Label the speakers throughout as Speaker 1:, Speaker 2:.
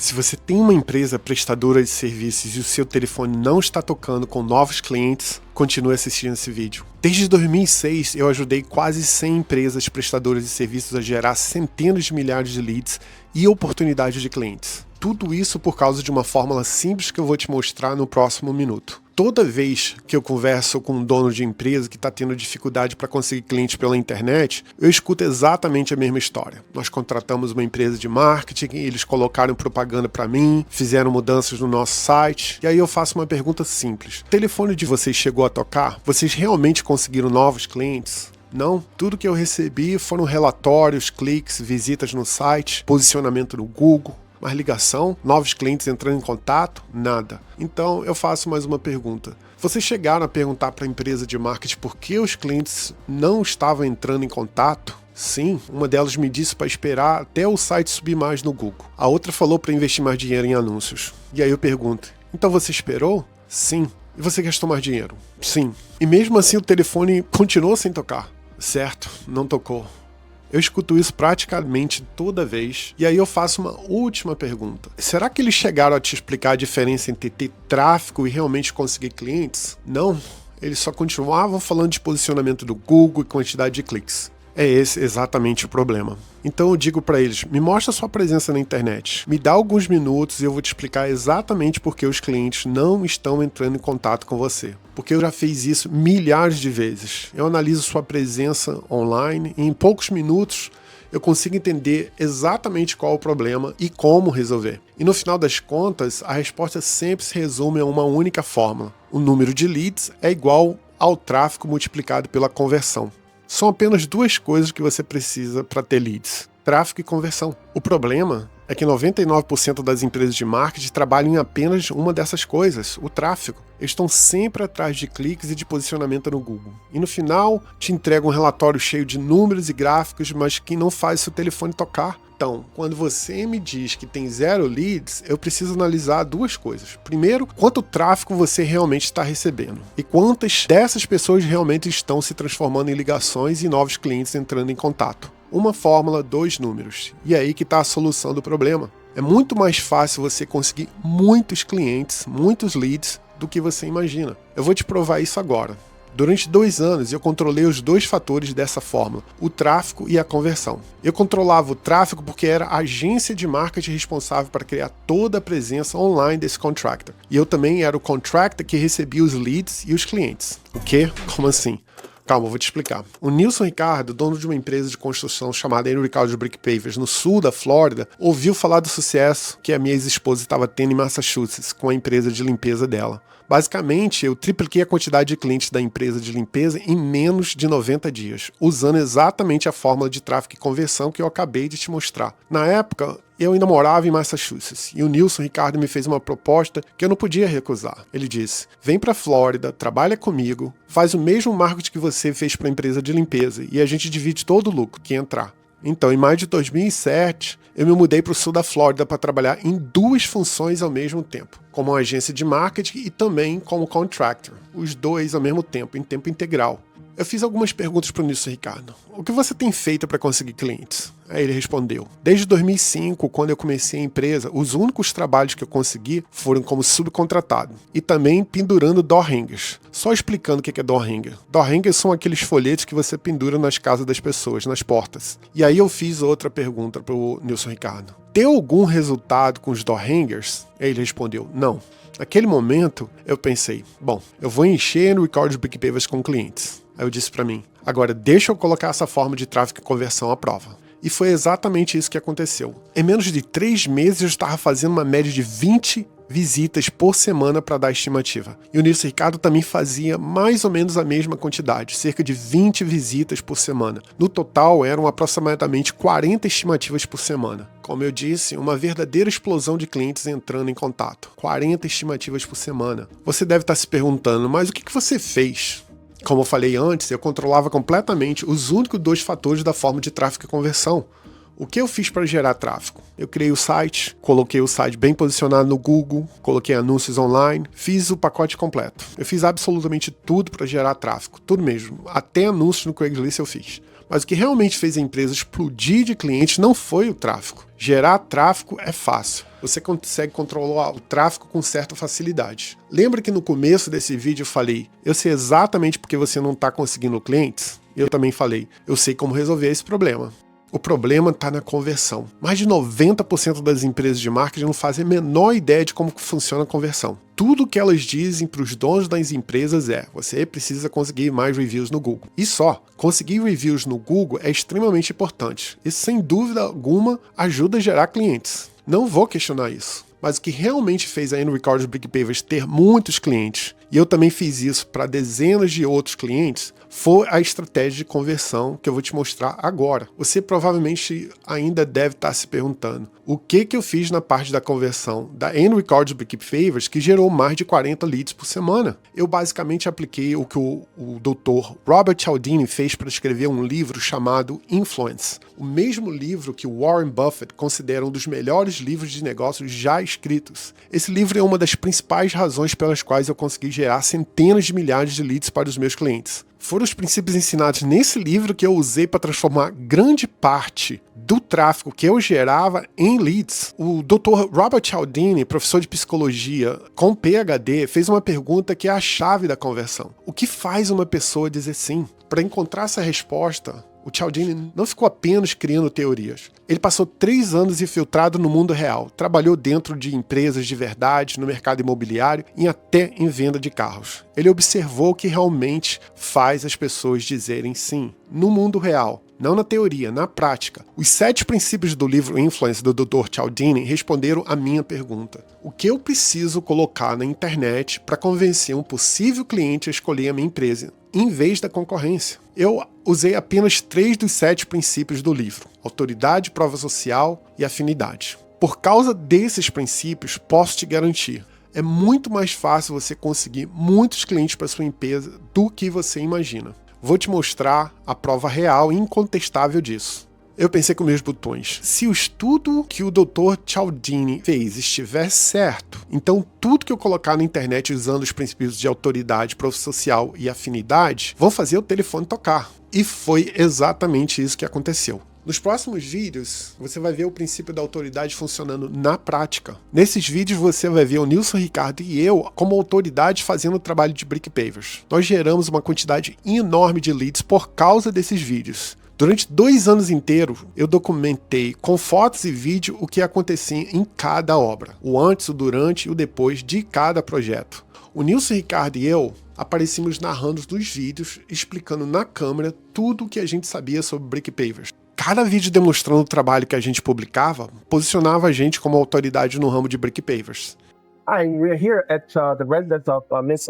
Speaker 1: Se você tem uma empresa prestadora de serviços e o seu telefone não está tocando com novos clientes, continue assistindo esse vídeo. Desde 2006, eu ajudei quase 100 empresas prestadoras de serviços a gerar centenas de milhares de leads e oportunidades de clientes. Tudo isso por causa de uma fórmula simples que eu vou te mostrar no próximo minuto. Toda vez que eu converso com um dono de empresa que está tendo dificuldade para conseguir clientes pela internet, eu escuto exatamente a mesma história. Nós contratamos uma empresa de marketing, eles colocaram propaganda para mim, fizeram mudanças no nosso site, e aí eu faço uma pergunta simples. O telefone de vocês chegou a tocar? Vocês realmente conseguiram novos clientes? Não, tudo que eu recebi foram relatórios, cliques, visitas no site, posicionamento no Google. Mas ligação, novos clientes entrando em contato, nada. Então eu faço mais uma pergunta. Vocês chegaram a perguntar para a empresa de marketing por que os clientes não estavam entrando em contato? Sim, uma delas me disse para esperar até o site subir mais no Google. A outra falou para investir mais dinheiro em anúncios. E aí eu pergunto, então você esperou? Sim. E você gastou mais dinheiro? Sim. E mesmo assim o telefone continuou sem tocar? Certo, não tocou. Eu escuto isso praticamente toda vez, e aí eu faço uma última pergunta. Será que eles chegaram a te explicar a diferença entre ter tráfego e realmente conseguir clientes? Não, eles só continuavam falando de posicionamento do Google e quantidade de cliques. É esse exatamente o problema. Então eu digo para eles, me mostra sua presença na internet, me dá alguns minutos e eu vou te explicar exatamente por que os clientes não estão entrando em contato com você. Porque eu já fiz isso milhares de vezes. Eu analiso sua presença online e em poucos minutos eu consigo entender exatamente qual é o problema e como resolver. E no final das contas, a resposta sempre se resume a uma única fórmula. O número de leads é igual ao tráfego multiplicado pela conversão. São apenas duas coisas que você precisa para ter leads: tráfego e conversão. O problema é que 99% das empresas de marketing trabalham em apenas uma dessas coisas, o tráfego. Eles estão sempre atrás de cliques e de posicionamento no Google. E no final, te entregam um relatório cheio de números e gráficos, mas que não faz seu telefone tocar. Então, quando você me diz que tem 0 leads, eu preciso analisar duas coisas. Primeiro, quanto tráfego você realmente está recebendo e quantas dessas pessoas realmente estão se transformando em ligações e novos clientes entrando em contato. Uma fórmula, 2 números. E é aí que está a solução do problema. É muito mais fácil você conseguir muitos clientes, muitos leads, do que você imagina. Eu vou te provar isso agora. Durante 2 anos, eu controlei os 2 fatores dessa fórmula, o tráfego e a conversão. Eu controlava o tráfego porque era a agência de marketing responsável para criar toda a presença online desse contractor. E eu também era o contractor que recebia os leads e os clientes. O quê? Como assim? Calma, eu vou te explicar. O Nilson Ricardo, dono de uma empresa de construção chamada Henry Ricardo Brick Pavers, no sul da Flórida, ouviu falar do sucesso que a minha ex-esposa estava tendo em Massachusetts com a empresa de limpeza dela. Basicamente, eu tripliquei a quantidade de clientes da empresa de limpeza em menos de 90 dias, usando exatamente a fórmula de tráfego e conversão que eu acabei de te mostrar. Na época, eu ainda morava em Massachusetts e o Nilson Ricardo me fez uma proposta que eu não podia recusar. Ele disse, vem para a Flórida, trabalha comigo, faz o mesmo marketing que você fez para a empresa de limpeza e a gente divide todo o lucro que entrar. Então, em maio de 2007, eu me mudei para o sul da Flórida para trabalhar em 2 funções ao mesmo tempo, como uma agência de marketing e também como contractor, os 2 ao mesmo tempo, em tempo integral. Eu fiz algumas perguntas para o Nilson Ricardo. O que você tem feito para conseguir clientes? Aí ele respondeu, desde 2005, quando eu comecei a empresa, os únicos trabalhos que eu consegui foram como subcontratado e também pendurando door hangers. Só explicando o que é door hanger. Door hangers são aqueles folhetos que você pendura nas casas das pessoas, nas portas. E aí eu fiz outra pergunta para o Nilson Ricardo. Deu algum resultado com os door hangers? Aí ele respondeu, não. Naquele momento, eu pensei, bom, eu vou encher no Ricardo Brick Pavers com clientes. Aí eu disse para mim, agora deixa eu colocar essa forma de tráfego e conversão à prova. E foi exatamente isso que aconteceu. Em menos de 3 meses eu estava fazendo uma média de 20 visitas por semana para dar a estimativa. E o Nilson Ricardo também fazia mais ou menos a mesma quantidade, cerca de 20 visitas por semana. No total eram aproximadamente 40 estimativas por semana. Como eu disse, uma verdadeira explosão de clientes entrando em contato. 40 estimativas por semana. Você deve estar se perguntando, mas o que você fez? Como eu falei antes, eu controlava completamente os únicos 2 fatores da forma de tráfego e conversão. O que eu fiz para gerar tráfego? Eu criei o site, coloquei o site bem posicionado no Google, coloquei anúncios online, fiz o pacote completo. Eu fiz absolutamente tudo para gerar tráfego, tudo mesmo, até anúncios no Craigslist eu fiz. Mas o que realmente fez a empresa explodir de clientes não foi o tráfego. Gerar tráfego é fácil. Você consegue controlar o tráfego com certa facilidade. Lembra que no começo desse vídeo eu falei, eu sei exatamente porque você não está conseguindo clientes? Eu também falei, eu sei como resolver esse problema. O problema está na conversão. Mais de 90% das empresas de marketing não fazem a menor ideia de como funciona a conversão. Tudo que elas dizem para os donos das empresas é: você precisa conseguir mais reviews no Google. E só, conseguir reviews no Google é extremamente importante. Isso, sem dúvida alguma, ajuda a gerar clientes. Não vou questionar isso. Mas o que realmente fez a N-Record BrickPavers ter muitos clientes, e eu também fiz isso para dezenas de outros clientes, foi a estratégia de conversão que eu vou te mostrar agora. Você provavelmente ainda deve estar se perguntando o que eu fiz na parte da conversão da N-Record BrickPavers que gerou mais de 40 leads por semana. Eu basicamente apliquei o que o Dr. Robert Cialdini fez para escrever um livro chamado Influence, o mesmo livro que o Warren Buffett considera um dos melhores livros de negócios já escritos. Esse livro é uma das principais razões pelas quais eu consegui gerar centenas de milhares de leads para os meus clientes. Foram os princípios ensinados nesse livro que eu usei para transformar grande parte do tráfego que eu gerava em leads. O Dr. Robert Cialdini, professor de psicologia com PhD, fez uma pergunta que é a chave da conversão. O que faz uma pessoa dizer sim? Para encontrar essa resposta, o Cialdini não ficou apenas criando teorias. Ele passou 3 anos infiltrado no mundo real, trabalhou dentro de empresas de verdade, no mercado imobiliário e até em venda de carros. Ele observou o que realmente faz as pessoas dizerem sim, no mundo real. Não na teoria, na prática. Os 7 princípios do livro Influence do Dr. Cialdini responderam a minha pergunta. O que eu preciso colocar na internet para convencer um possível cliente a escolher a minha empresa, em vez da concorrência? Eu usei apenas 3 dos 7 princípios do livro: autoridade, prova social e afinidade. Por causa desses princípios, posso te garantir, é muito mais fácil você conseguir muitos clientes para sua empresa do que você imagina. Vou te mostrar a prova real e incontestável disso. Eu pensei com meus botões, se o estudo que o Dr. Cialdini fez estiver certo, então tudo que eu colocar na internet usando os princípios de autoridade, prova social e afinidade, vão fazer o telefone tocar. E foi exatamente isso que aconteceu. Nos próximos vídeos, você vai ver o princípio da autoridade funcionando na prática. Nesses vídeos você vai ver o Nilson Ricardo e eu como autoridade fazendo o trabalho de BrickPavers. Nós geramos uma quantidade enorme de leads por causa desses vídeos. Durante 2 anos inteiros, eu documentei com fotos e vídeo o que acontecia em cada obra, o antes, o durante e o depois de cada projeto. O Nilson Ricardo e eu aparecemos narrando nos vídeos, explicando na câmera tudo o que a gente sabia sobre BrickPavers. Cada vídeo demonstrando o trabalho que a gente publicava posicionava a gente como autoridade no ramo de BrickPavers.
Speaker 2: Hi, we're here at the residence of Miss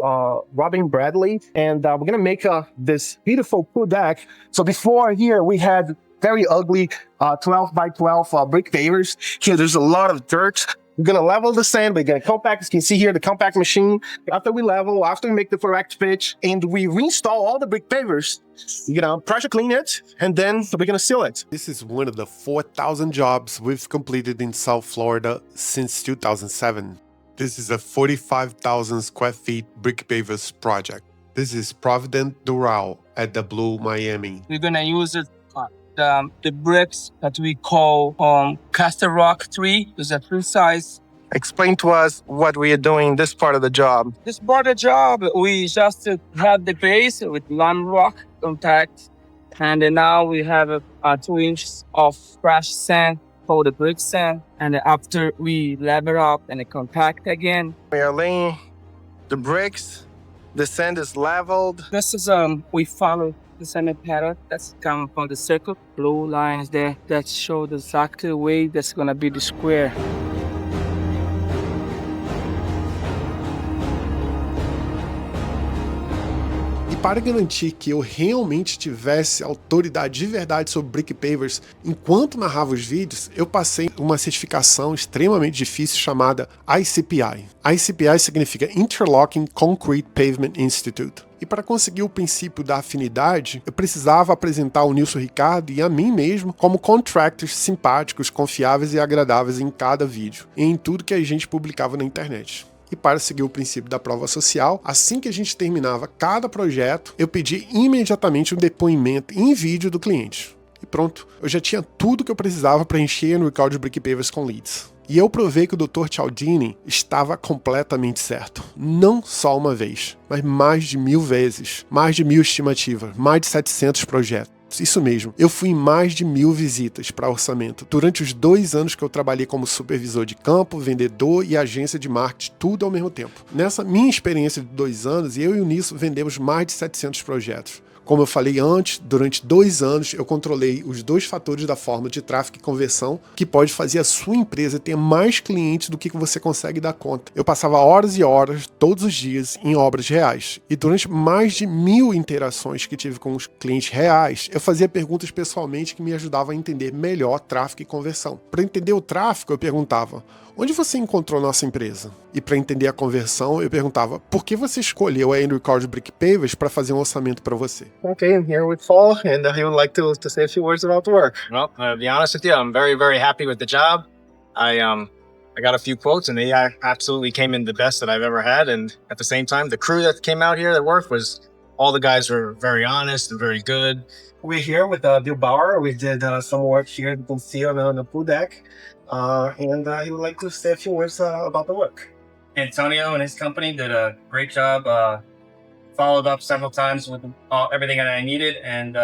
Speaker 2: Robin Bradley, and we're gonna make this beautiful pool deck. So before here, we had very ugly 12 by 12 brick pavers. Here, there's a lot of dirt. We're gonna level the sand. We're gonna compact. You can see here the compact machine. After we level, after we make the correct pitch, and we reinstall all the brick pavers, we're gonna pressure clean it, and then we're gonna seal it.
Speaker 1: This is one of the 4,000 jobs we've completed in South Florida since 2007. This is a 45,000 square feet BrickPavers project. This is Provident Doral at the Blue Miami.
Speaker 3: We're gonna use the bricks that we call Castor Rock 3. There's a 3 size.
Speaker 2: Explain to us what we are doing this part of the job.
Speaker 3: This part of the job, we just have the base with lime rock contact, and then now we have 2 inches of fresh sand for the brick sand, and after we level up and compact again.
Speaker 2: We are laying the bricks. The sand is leveled.
Speaker 3: This is we follow the sand pattern that's coming from the circle. Blue lines there that show the exact way that's gonna be the square.
Speaker 1: Para garantir que eu realmente tivesse autoridade de verdade sobre BrickPavers enquanto narrava os vídeos, eu passei uma certificação extremamente difícil chamada ICPI. ICPI significa Interlocking Concrete Pavement Institute. E para conseguir o princípio da afinidade, eu precisava apresentar o Nilson Ricardo e a mim mesmo como contractors simpáticos, confiáveis e agradáveis em cada vídeo e em tudo que a gente publicava na internet. E para seguir o princípio da prova social, assim que a gente terminava cada projeto, eu pedi imediatamente um depoimento em vídeo do cliente. E pronto, eu já tinha tudo que eu precisava para encher no Recall de Brick Pavers com leads. E eu provei que o Dr. Cialdini estava completamente certo. Não só uma vez, mas mais de 1000 vezes. Mais de 1000 estimativas, mais de 700 projetos. Isso mesmo, eu fui em mais de 1000 visitas para orçamento durante os 2 anos que eu trabalhei como supervisor de campo, vendedor e agência de marketing, tudo ao mesmo tempo. Nessa minha experiência de 2 anos, eu e o Nilson vendemos mais de 700 projetos. Como eu falei antes, durante 2 anos eu controlei os 2 fatores da fórmula de tráfego e conversão que pode fazer a sua empresa ter mais clientes do que você consegue dar conta. Eu passava horas e horas, todos os dias, em obras reais. E durante mais de 1000 interações que tive com os clientes reais, eu fazia perguntas pessoalmente que me ajudavam a entender melhor tráfego e conversão. Para entender o tráfego, eu perguntava: onde você encontrou nossa empresa? E para entender a conversão, eu perguntava: por que você escolheu a Andrew Cord Brick Pavers para fazer um orçamento para você?
Speaker 2: Okay, I'm here with Paul, and he would like to say a few words about the work.
Speaker 4: Well, to be honest with you, I'm very, very happy with the job. I got a few quotes, and they absolutely came in the best that I've ever had. And at the same time, the crew that came out here that worked was, all the guys were very honest and very good.
Speaker 2: We're here with Bill Bauer. We did some work here you can see on the pool deck, and he would like to say a few words about the work.
Speaker 5: Antonio and his company did a great job. Followed up several times with everything that I needed, and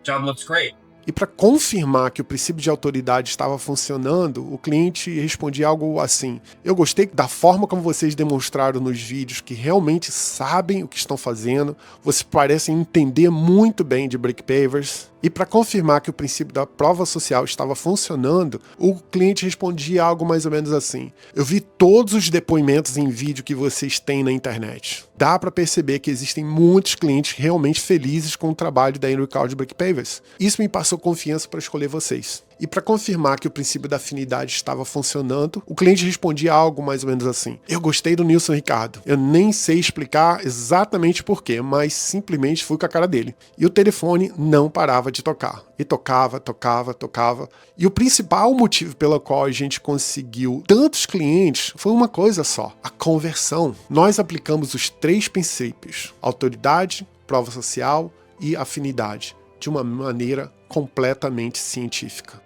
Speaker 5: job looks great.
Speaker 1: E para confirmar que o princípio de autoridade estava funcionando, o cliente respondia algo assim: eu gostei da forma como vocês demonstraram nos vídeos que realmente sabem o que estão fazendo, vocês parecem entender muito bem de Brick Pavers. E para confirmar que o princípio da prova social estava funcionando, o cliente respondia algo mais ou menos assim: eu vi todos os depoimentos em vídeo que vocês têm na internet. Dá para perceber que existem muitos clientes realmente felizes com o trabalho da Andrew Cord Brick Pavers. Isso me passou confiança para escolher vocês. E para confirmar que o princípio da afinidade estava funcionando, o cliente respondia algo mais ou menos assim: eu gostei do Nilson Ricardo. Eu nem sei explicar exatamente porquê, mas simplesmente fui com a cara dele. E o telefone não parava de tocar. E tocava, tocava, tocava. E o principal motivo pelo qual a gente conseguiu tantos clientes foi uma coisa só: a conversão. Nós aplicamos os 3 princípios: autoridade, prova social e afinidade, de uma maneira completamente científica.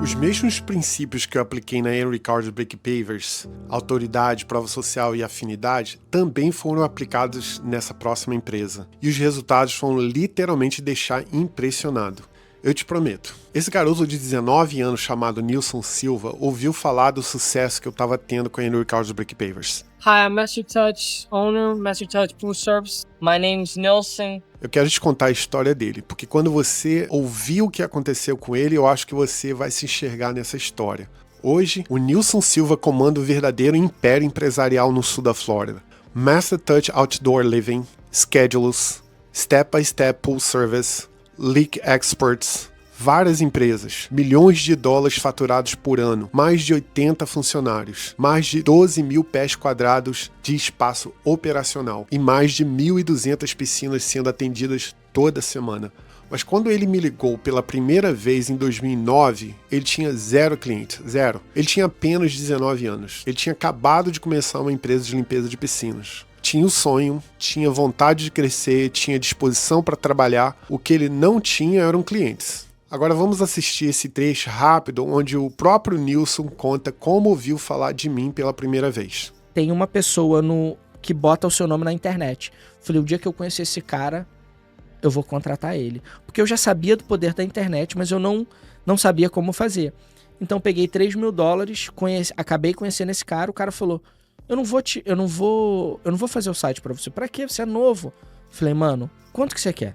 Speaker 1: Os mesmos princípios que eu apliquei na Henry Cord Brick Pavers, autoridade, prova social e afinidade, também foram aplicados nessa próxima empresa. E os resultados foram literalmente deixar impressionado. Eu te prometo. Esse garoto de 19 anos chamado Nilson Silva ouviu falar do sucesso que eu estava tendo com a Henry Cord Brick Pavers.
Speaker 3: Hi, I'm Master Touch owner, Master Touch Pool Service. My name's Nilson.
Speaker 1: Eu quero te contar a história dele, porque quando você ouvir o que aconteceu com ele, eu acho que você vai se enxergar nessa história. Hoje, o Nilson Silva comanda o verdadeiro império empresarial no sul da Flórida. Master Touch Outdoor Living, Schedules, Step by Step Pool Service, Leak Experts, várias empresas, milhões de dólares faturados por ano, mais de 80 funcionários, mais de 12 mil pés quadrados de espaço operacional e mais de 1.200 piscinas sendo atendidas toda semana. Mas quando ele me ligou pela primeira vez em 2009, ele tinha 0 clientes, 0. Ele tinha apenas 19 anos. Ele tinha acabado de começar uma empresa de limpeza de piscinas. Tinha o sonho, tinha vontade de crescer, tinha disposição para trabalhar. O que ele não tinha eram clientes. Agora vamos assistir esse trecho rápido onde o próprio Nilson conta como ouviu falar de mim pela primeira vez.
Speaker 6: Tem uma pessoa que bota o seu nome na internet. Falei, o dia que eu conhecer esse cara, eu vou contratar ele. Porque eu já sabia do poder da internet, mas eu não sabia como fazer. Então peguei $3 mil, acabei conhecendo esse cara, o cara falou: eu não vou fazer o site pra você. Pra quê? Você é novo. Falei, mano, quanto que você quer?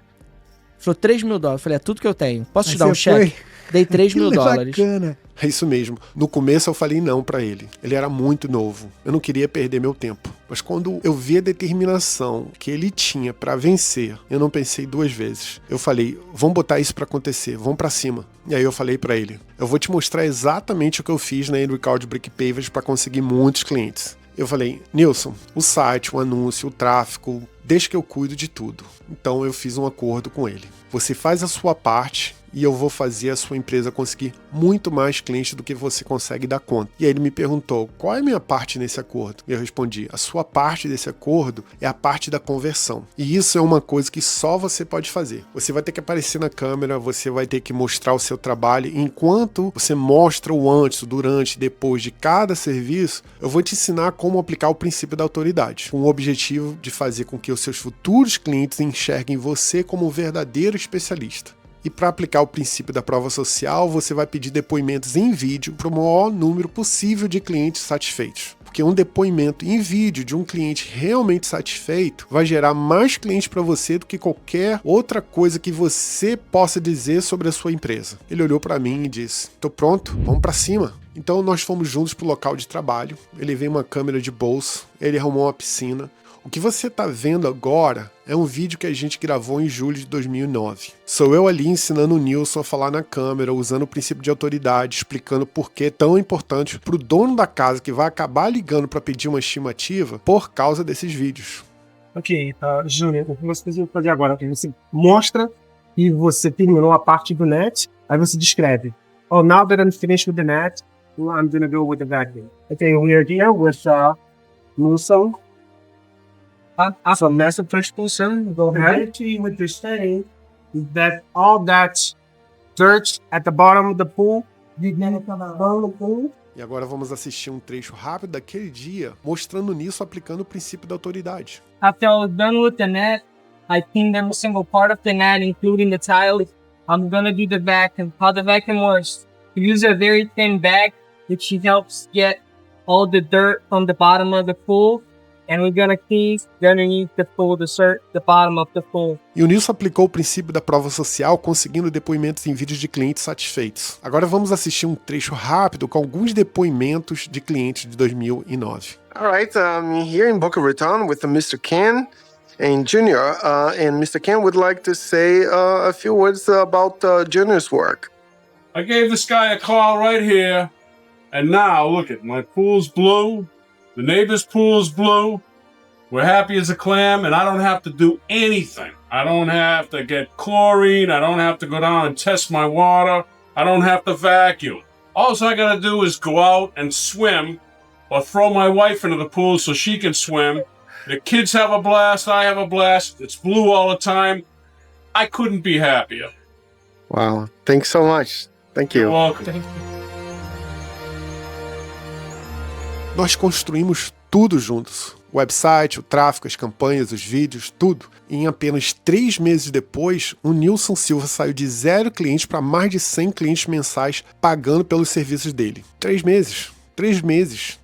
Speaker 6: Falou, $3 mil. Falei, é tudo que eu tenho. Posso te dar um cheque? Dei $3 mil.
Speaker 1: Bacana. É isso mesmo. No começo eu falei não pra ele. Ele era muito novo. Eu não queria perder meu tempo. Mas quando eu vi a determinação que ele tinha pra vencer, eu não pensei 2 vezes. Eu falei, vamos botar isso pra acontecer, vamos pra cima. E aí eu falei pra ele, eu vou te mostrar exatamente o que eu fiz na Andrew Cord Brick Pavers pra conseguir muitos clientes. Eu falei, Nilson, o site, o anúncio, o tráfego, deixa que eu cuido de tudo. Então eu fiz um acordo com ele. Você faz a sua parte e eu vou fazer a sua empresa conseguir muito mais clientes do que você consegue dar conta. E aí ele me perguntou, qual é a minha parte nesse acordo? E eu respondi, a sua parte desse acordo é a parte da conversão. E isso é uma coisa que só você pode fazer. Você vai ter que aparecer na câmera, você vai ter que mostrar o seu trabalho. Enquanto você mostra o antes, o durante e depois de cada serviço, eu vou te ensinar como aplicar o princípio da autoridade, com o objetivo de fazer com que os seus futuros clientes enxerguem você como um verdadeiro especialista. E para aplicar o princípio da prova social, você vai pedir depoimentos em vídeo para o maior número possível de clientes satisfeitos. Porque um depoimento em vídeo de um cliente realmente satisfeito vai gerar mais clientes para você do que qualquer outra coisa que você possa dizer sobre a sua empresa. Ele olhou para mim e disse, tô pronto, vamos para cima. Então nós fomos juntos para o local de trabalho, ele veio uma câmera de bolso, ele arrumou uma piscina. O que você está vendo agora é um vídeo que a gente gravou em julho de 2009. Sou eu ali ensinando o Nilson a falar na câmera, usando o princípio de autoridade, explicando por que é tão importante para o dono da casa que vai acabar ligando para pedir uma estimativa por causa desses vídeos.
Speaker 2: Ok, Júnior, o que você precisa fazer agora? Você mostra que você terminou a parte do net, aí você descreve. Oh, now that I'm finished with the net, I'm gonna go with the vacuum. Okay, we are here with Nilson. So that's the first person. Go ahead. What you're saying is that all that dirt at the bottom of the pool,
Speaker 1: E agora vamos assistir um trecho rápido daquele dia, mostrando nisso aplicando o princípio da autoridade.
Speaker 3: After I was done with the net, I cleaned every single part of the net, including the tile. I'm gonna do the vacuum. How the vacuum works, you use a very thin bag, which helps get all the dirt from the bottom of the pool. And we're gonna clean underneath the pool, the bottom of the pool.
Speaker 1: E o Nilson aplicou o princípio da prova social, conseguindo depoimentos em vídeos de clientes satisfeitos. Agora vamos assistir um trecho rápido com alguns depoimentos de clientes de 2009.
Speaker 7: All right, I'm here in Boca Raton with Mr. Ken and Junior, and Mr. Ken would like to say a few words about Junior's work.
Speaker 8: I gave this guy a call right here, and now look at my pool's blue. The neighbor's pool's blue. We're happy as a clam, and I don't have to do anything. I don't have to get chlorine. I don't have to go down and test my water. I don't have to vacuum. All I gotta do is go out and swim, or throw my wife into the pool so she can swim. The kids have a blast. I have a blast. It's blue all the time. I couldn't be happier.
Speaker 7: Wow, thanks so much. Thank you.
Speaker 8: You're welcome.
Speaker 1: Nós construímos tudo juntos. O website, o tráfego, as campanhas, os vídeos, tudo. E em apenas 3 meses depois, o Nilson Silva saiu de 0 clientes para mais de 100 clientes mensais pagando pelos serviços dele. 3 meses. 3 meses.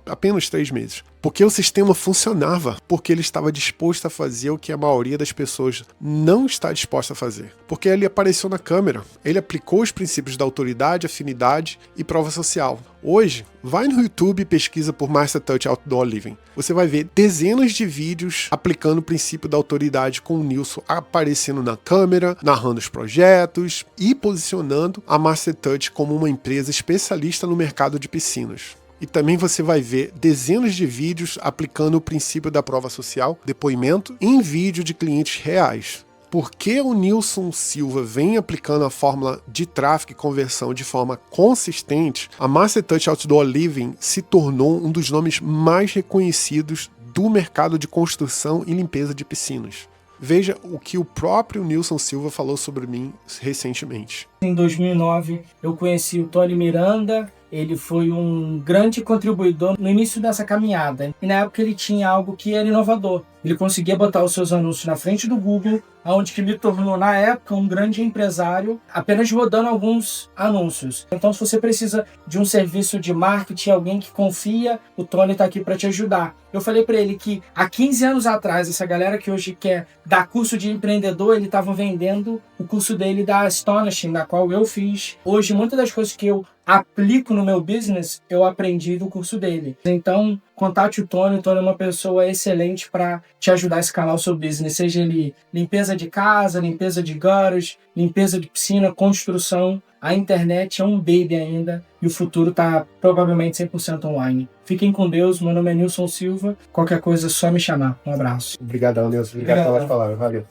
Speaker 1: Apenas 3 meses. Porque o sistema funcionava, porque ele estava disposto a fazer o que a maioria das pessoas não está disposta a fazer. Porque ele apareceu na câmera, ele aplicou os princípios da autoridade, afinidade e prova social. Hoje, vai no YouTube e pesquisa por Master Touch Outdoor Living. Você vai ver dezenas de vídeos aplicando o princípio da autoridade com o Nilson aparecendo na câmera, narrando os projetos e posicionando a Master Touch como uma empresa especialista no mercado de piscinas. E também você vai ver dezenas de vídeos aplicando o princípio da prova social, depoimento, em vídeo de clientes reais. Por que o Nilson Silva vem aplicando a fórmula de tráfego e conversão de forma consistente, a Master Touch Outdoor Living se tornou um dos nomes mais reconhecidos do mercado de construção e limpeza de piscinas. Veja o que o próprio Nilson Silva falou sobre mim recentemente.
Speaker 6: Em 2009, eu conheci o Tony Miranda. Ele foi um grande contribuidor no início dessa caminhada. E na época ele tinha algo que era inovador. Ele conseguia botar os seus anúncios na frente do Google, onde que me tornou, na época, um grande empresário, apenas rodando alguns anúncios. Então, se você precisa de um serviço de marketing, alguém que confia, o Tony está aqui para te ajudar. Eu falei para ele que há 15 anos atrás, essa galera que hoje quer dar curso de empreendedor, ele estava vendendo o curso dele da Astonishing, da qual eu fiz. Hoje, muitas das coisas que eu aplico no meu business, eu aprendi do curso dele. Então, contate o Tony. O Tony é uma pessoa excelente para te ajudar a escalar o seu business, seja ele limpeza de casa, limpeza de gutters, limpeza de piscina, construção. A internet é um baby ainda e o futuro está provavelmente 100% online. Fiquem com Deus. Meu nome é Nilson Silva. Qualquer coisa é só me chamar. Um abraço.
Speaker 1: Obrigadão, Nilson. Obrigado pelas palavras. Valeu.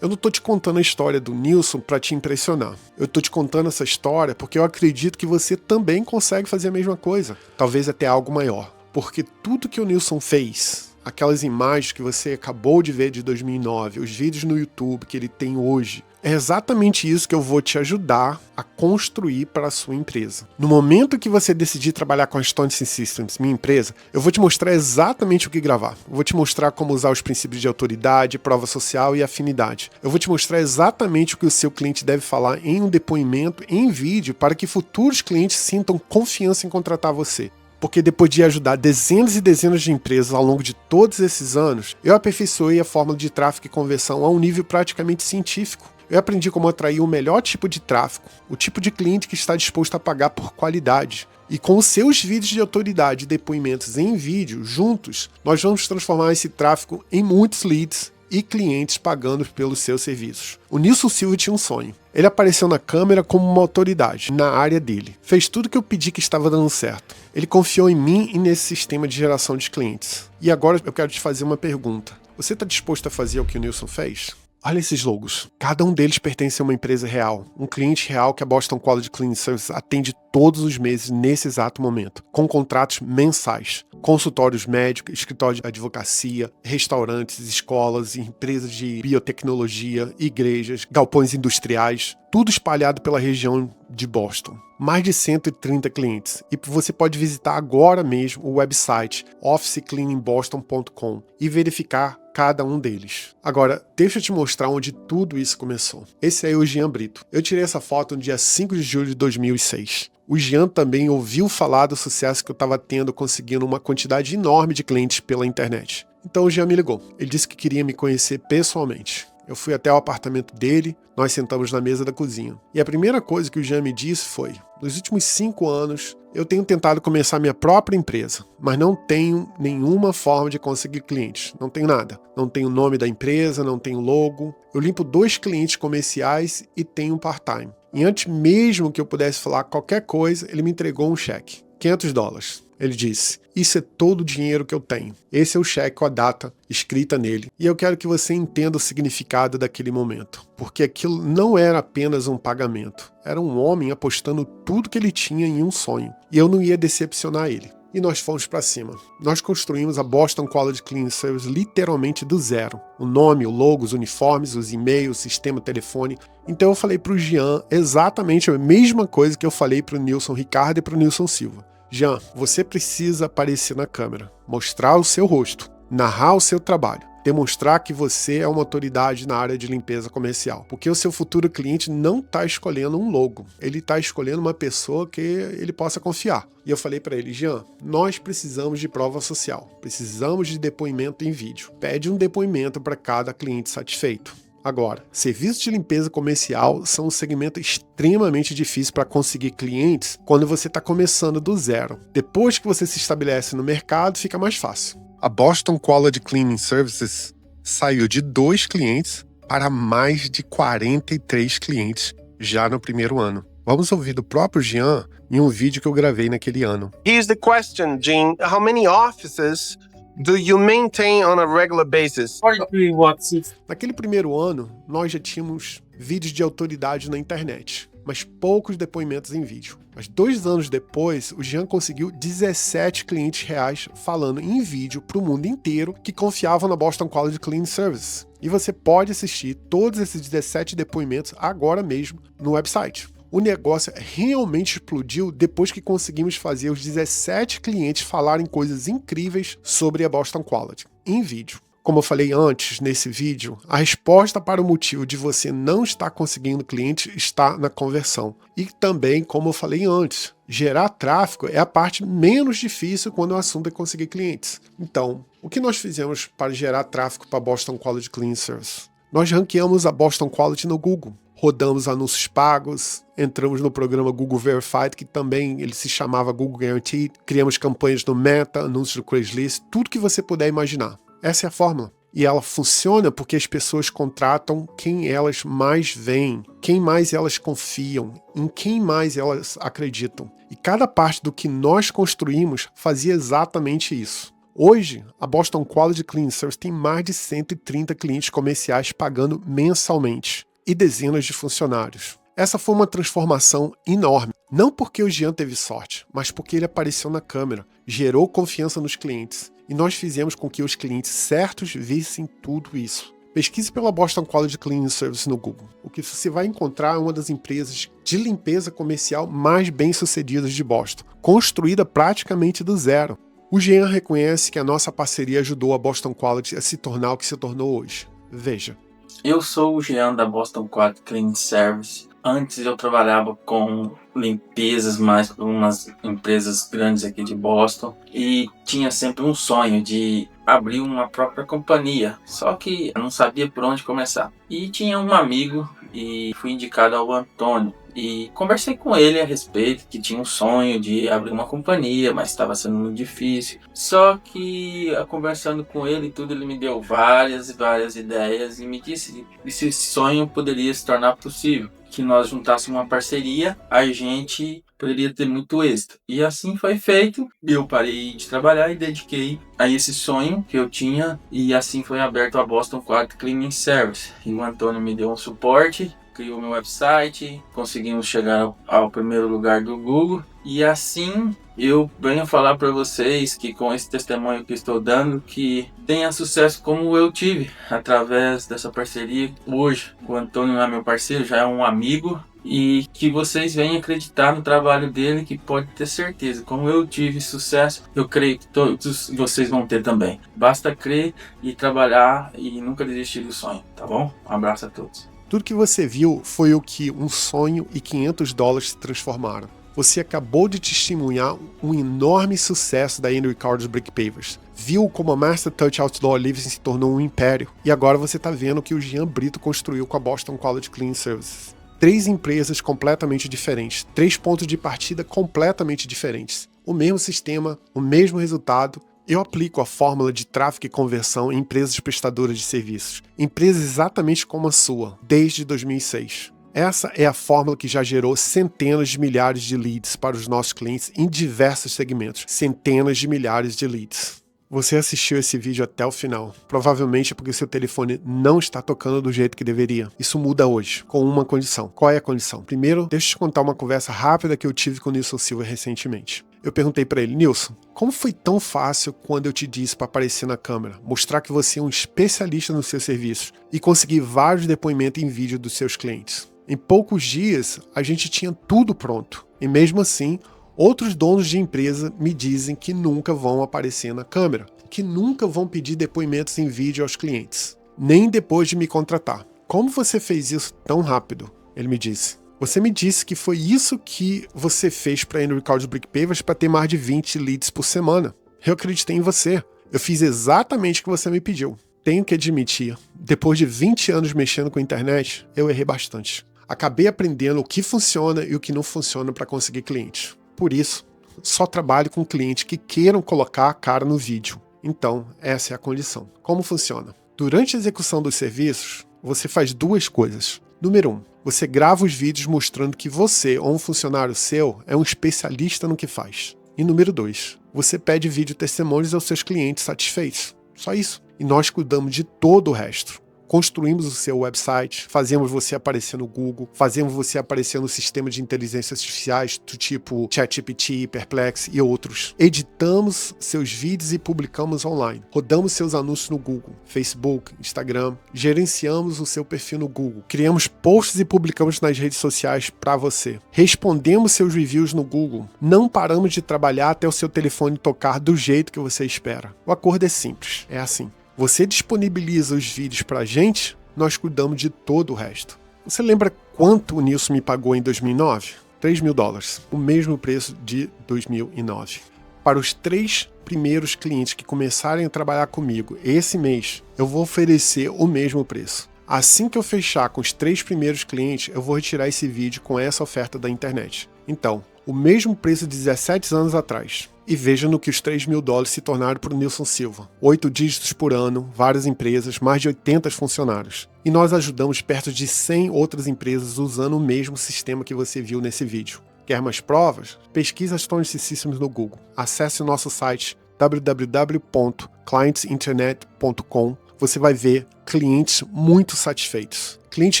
Speaker 1: Eu não tô te contando a história do Nilson para te impressionar. Eu tô te contando essa história porque eu acredito que você também consegue fazer a mesma coisa, talvez até algo maior. Porque tudo que o Nilson fez, aquelas imagens que você acabou de ver de 2009, os vídeos no YouTube que ele tem hoje, é exatamente isso que eu vou te ajudar a construir para a sua empresa. No momento que você decidir trabalhar com a Stone Systems, minha empresa, eu vou te mostrar exatamente o que gravar. Eu vou te mostrar como usar os princípios de autoridade, prova social e afinidade. Eu vou te mostrar exatamente o que o seu cliente deve falar em um depoimento em vídeo para que futuros clientes sintam confiança em contratar você. Porque depois de ajudar dezenas e dezenas de empresas ao longo de todos esses anos, eu aperfeiçoei a fórmula de tráfego e conversão a um nível praticamente científico. Eu aprendi como atrair o melhor tipo de tráfego, o tipo de cliente que está disposto a pagar por qualidade. E com os seus vídeos de autoridade e depoimentos em vídeo, juntos, nós vamos transformar esse tráfego em muitos leads e clientes pagando pelos seus serviços. O Nilson Silva tinha um sonho. Ele apareceu na câmera como uma autoridade na área dele. Fez tudo que eu pedi que estava dando certo. Ele confiou em mim e nesse sistema de geração de clientes. E agora eu quero te fazer uma pergunta. Você está disposto a fazer o que o Nilson fez? Olha esses logos. Cada um deles pertence a uma empresa real. Um cliente real que a Boston Quality Cleaning Service atende todos os meses nesse exato momento, com contratos mensais. Consultórios médicos, escritórios de advocacia, restaurantes, escolas, empresas de biotecnologia, igrejas, galpões industriais, tudo espalhado pela região de Boston. Mais de 130 clientes. E você pode visitar agora mesmo o website officecleaningboston.com e verificar cada um deles. Agora, deixa eu te mostrar onde tudo isso começou. Esse aí é o Jean Brito. Eu tirei essa foto no dia 5 de julho de 2006. O Jean também ouviu falar do sucesso que eu estava tendo conseguindo uma quantidade enorme de clientes pela internet. Então o Jean me ligou. Ele disse que queria me conhecer pessoalmente. Eu fui até o apartamento dele, nós sentamos na mesa da cozinha. E a primeira coisa que o Jean me disse foi: nos últimos 5 anos, eu tenho tentado começar minha própria empresa, mas não tenho nenhuma forma de conseguir clientes. Não tenho nada. Não tenho o nome da empresa, não tenho logo. Eu limpo 2 clientes comerciais e tenho um part-time. E antes mesmo que eu pudesse falar qualquer coisa, ele me entregou um cheque. $500. Ele disse: isso é todo o dinheiro que eu tenho. Esse é o cheque com a data escrita nele. E eu quero que você entenda o significado daquele momento. Porque aquilo não era apenas um pagamento. Era um homem apostando tudo que ele tinha em um sonho. E eu não ia decepcionar ele. E nós fomos para cima. Nós construímos a Boston Quality Cleaning Service literalmente do zero. O nome, o logo, os uniformes, os e-mails, o sistema telefone. Então eu falei para o Jean exatamente a mesma coisa que eu falei para o Nilson Ricardo e para o Nilson Silva. Jean, você precisa aparecer na câmera, mostrar o seu rosto, narrar o seu trabalho, demonstrar que você é uma autoridade na área de limpeza comercial. Porque o seu futuro cliente não está escolhendo um logo, ele está escolhendo uma pessoa que ele possa confiar. E eu falei para ele: Jean, nós precisamos de prova social, precisamos de depoimento em vídeo. Pede um depoimento para cada cliente satisfeito. Agora, serviços de limpeza comercial são um segmento extremamente difícil para conseguir clientes quando você está começando do zero. Depois que você se estabelece no mercado, fica mais fácil. A Boston Quality Cleaning Services saiu de 2 clientes para mais de 43 clientes já no primeiro ano. Vamos ouvir do próprio Jean em um vídeo que eu gravei naquele ano.
Speaker 7: Here's the question, Gene. How many offices do you maintain on a regular basis?
Speaker 3: 43 watts.
Speaker 1: Naquele primeiro ano, nós já tínhamos vídeos de autoridade na internet, mas poucos depoimentos em vídeo. Mas 2 anos depois, o Jean conseguiu 17 clientes reais falando em vídeo para o mundo inteiro que confiavam na Boston Quality Cleaning Service. E você pode assistir todos esses 17 depoimentos agora mesmo no website. O negócio realmente explodiu depois que conseguimos fazer os 17 clientes falarem coisas incríveis sobre a Boston Quality em vídeo. Como eu falei antes nesse vídeo, a resposta para o motivo de você não estar conseguindo cliente está na conversão. E também, como eu falei antes, gerar tráfego é a parte menos difícil quando o assunto é conseguir clientes. Então, o que nós fizemos para gerar tráfego para a Boston Quality Cleaning Service? Nós ranqueamos a Boston Quality no Google. Rodamos anúncios pagos, entramos no programa Google Verified, que também ele se chamava Google Guaranteed, criamos campanhas no Meta, anúncios do Craigslist, tudo que você puder imaginar. Essa é a fórmula. E ela funciona porque as pessoas contratam quem elas mais veem, quem mais elas confiam, em quem mais elas acreditam. E cada parte do que nós construímos fazia exatamente isso. Hoje, a Boston Quality Cleaning Service tem mais de 130 clientes comerciais pagando mensalmente e dezenas de funcionários. Essa foi uma transformação enorme, não porque o Jean teve sorte, mas porque ele apareceu na câmera, gerou confiança nos clientes e nós fizemos com que os clientes certos vissem tudo isso. Pesquise pela Boston Quality Cleaning Service no Google. O que você vai encontrar é uma das empresas de limpeza comercial mais bem-sucedidas de Boston, construída praticamente do zero. O Jean reconhece que a nossa parceria ajudou a Boston Quality a se tornar o que se tornou hoje. Veja.
Speaker 9: Eu sou o Jean da Boston Quality Cleaning Service. Antes eu trabalhava com limpezas mais para umas empresas grandes aqui de Boston e tinha sempre um sonho de abrir uma própria companhia, só que eu não sabia por onde começar. E tinha um amigo e fui indicado ao Antônio e conversei com ele a respeito que tinha um sonho de abrir uma companhia, mas estava sendo muito difícil. Só que conversando com ele tudo, ele me deu várias ideias e me disse que esse sonho poderia se tornar possível, que nós juntássemos uma parceria, a gente poderia ter muito êxito. E assim foi feito. Eu parei de trabalhar e dediquei a esse sonho que eu tinha, e assim foi aberto a Boston Quality Cleaning Service. E o Antônio me deu um suporte, criou meu website, conseguimos chegar ao primeiro lugar do Google, e assim eu venho falar para vocês que com esse testemunho que estou dando, que tenha sucesso como eu tive através dessa parceria. Hoje o Antônio não é meu parceiro, já é um amigo, e que vocês venham acreditar no trabalho dele, que pode ter certeza, como eu tive sucesso, eu creio que todos vocês vão ter também. Basta crer e trabalhar e nunca desistir do sonho, tá bom? Um abraço a todos.
Speaker 1: Tudo que você viu foi o que um sonho e $500 se transformaram. Você acabou de testemunhar um enorme sucesso da Henry Card's Brick Pavers. Viu como a Master Touch Outdoor Living se tornou um império. E agora você está vendo o que o Jean Brito construiu com a Boston Quality Cleaning Services. 3 empresas completamente diferentes, 3 pontos de partida completamente diferentes. O mesmo sistema, o mesmo resultado. Eu aplico a fórmula de tráfego e conversão em empresas prestadoras de serviços. Empresas exatamente como a sua, desde 2006. Essa é a fórmula que já gerou centenas de milhares de leads para os nossos clientes em diversos segmentos. Centenas de milhares de leads. Você assistiu esse vídeo até o final. Provavelmente é porque seu telefone não está tocando do jeito que deveria. Isso muda hoje, com uma condição. Qual é a condição? Primeiro, deixa eu te contar uma conversa rápida que eu tive com o Nilson Silva recentemente. Eu perguntei para ele: Nilson, como foi tão fácil quando eu te disse para aparecer na câmera, mostrar que você é um especialista nos seus serviços e conseguir vários depoimentos em vídeo dos seus clientes? Em poucos dias, a gente tinha tudo pronto. E mesmo assim, outros donos de empresa me dizem que nunca vão aparecer na câmera, que nunca vão pedir depoimentos em vídeo aos clientes, nem depois de me contratar. Como você fez isso tão rápido? Ele me disse. Você me disse que foi isso que você fez para a Henry Card's Brick Pavers para ter mais de 20 leads por semana. Eu acreditei em você. Eu fiz exatamente o que você me pediu. Tenho que admitir, depois de 20 anos mexendo com a internet, eu errei bastante. Acabei aprendendo o que funciona e o que não funciona para conseguir clientes. Por isso, só trabalho com clientes que queiram colocar a cara no vídeo. Então, essa é a condição. Como funciona? Durante a execução dos serviços, você faz 2 coisas. Número 1, você grava os vídeos mostrando que você ou um funcionário seu é um especialista no que faz. E número 2, você pede vídeo testemunhos aos seus clientes satisfeitos. Só isso. E nós cuidamos de todo o resto. Construímos o seu website, fazemos você aparecer no Google, fazemos você aparecer no sistema de inteligência artificiais do tipo ChatGPT, Perplex e outros. Editamos seus vídeos e publicamos online. Rodamos seus anúncios no Google, Facebook, Instagram. Gerenciamos o seu perfil no Google. Criamos posts e publicamos nas redes sociais para você. Respondemos seus reviews no Google. Não paramos de trabalhar até o seu telefone tocar do jeito que você espera. O acordo é simples, é assim. Você disponibiliza os vídeos pra gente, nós cuidamos de todo o resto. Você lembra quanto o Nilson me pagou em 2009? $3.000, o mesmo preço de 2009. Para os 3 primeiros clientes que começarem a trabalhar comigo esse mês, eu vou oferecer o mesmo preço. Assim que eu fechar com os 3 primeiros clientes, eu vou retirar esse vídeo com essa oferta da internet. Então, o mesmo preço de 17 anos atrás. E veja no que os $3.000 se tornaram para o Nilson Silva. 8 dígitos por ano, várias empresas, mais de 80 funcionários. E nós ajudamos perto de 100 outras empresas usando o mesmo sistema que você viu nesse vídeo. Quer mais provas? Pesquise as Tony Systems no Google. Acesse o nosso site www.clientsinternet.com, você vai ver clientes muito satisfeitos. Clientes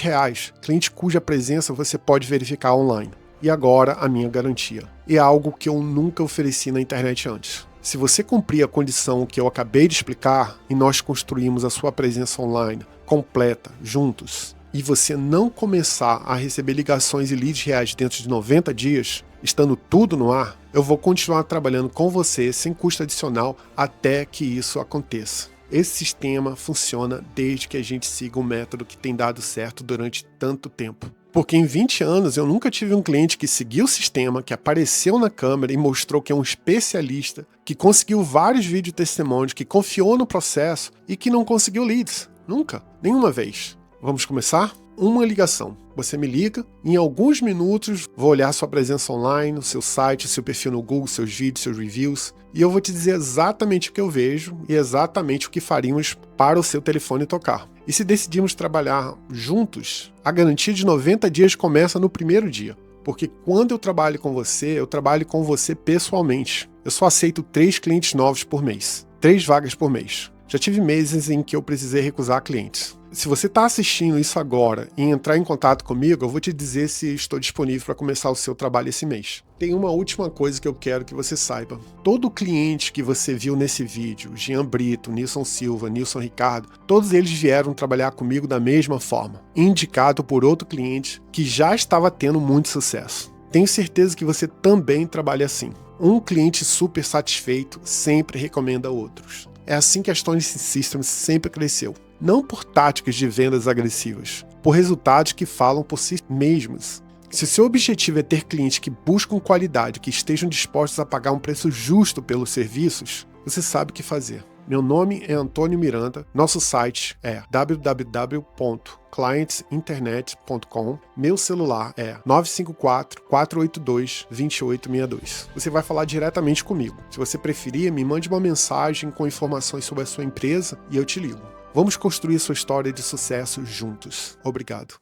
Speaker 1: reais, clientes cuja presença você pode verificar online. E agora a minha garantia. É algo que eu nunca ofereci na internet antes. Se você cumprir a condição que eu acabei de explicar e nós construímos a sua presença online completa, juntos, e você não começar a receber ligações e leads reais dentro de 90 dias, estando tudo no ar, eu vou continuar trabalhando com você sem custo adicional até que isso aconteça. Esse sistema funciona desde que a gente siga um método que tem dado certo durante tanto tempo. Porque em 20 anos eu nunca tive um cliente que seguiu o sistema, que apareceu na câmera e mostrou que é um especialista, que conseguiu vários vídeos testemunhos, que confiou no processo e que não conseguiu leads. Nunca, nenhuma vez. Vamos começar? Uma ligação. Você me liga, em alguns minutos vou olhar sua presença online, o seu site, seu perfil no Google, seus vídeos, seus reviews, e eu vou te dizer exatamente o que eu vejo e exatamente o que faríamos para o seu telefone tocar. E se decidirmos trabalhar juntos, a garantia de 90 dias começa no primeiro dia. Porque quando eu trabalho com você, eu trabalho com você pessoalmente. Eu só aceito 3 clientes novos por mês. 3 vagas por mês. Já tive meses em que eu precisei recusar clientes. Se você está assistindo isso agora e entrar em contato comigo, eu vou te dizer se estou disponível para começar o seu trabalho esse mês. Tem uma última coisa que eu quero que você saiba. Todo cliente que você viu nesse vídeo, Jean Brito, Nilson Silva, Nilson Ricardo, todos eles vieram trabalhar comigo da mesma forma, indicado por outro cliente que já estava tendo muito sucesso. Tenho certeza que você também trabalha assim. Um cliente super satisfeito sempre recomenda outros. É assim que a Stone Systems sempre cresceu. Não por táticas de vendas agressivas, por resultados que falam por si mesmos. Se seu objetivo é ter clientes que buscam qualidade, que estejam dispostos a pagar um preço justo pelos serviços, você sabe o que fazer. Meu nome é Antônio Miranda, nosso site é www.clientsinternet.com, meu celular é 954-482-2862. Você vai falar diretamente comigo. Se você preferir, me mande uma mensagem com informações sobre a sua empresa e eu te ligo. Vamos construir sua história de sucesso juntos. Obrigado.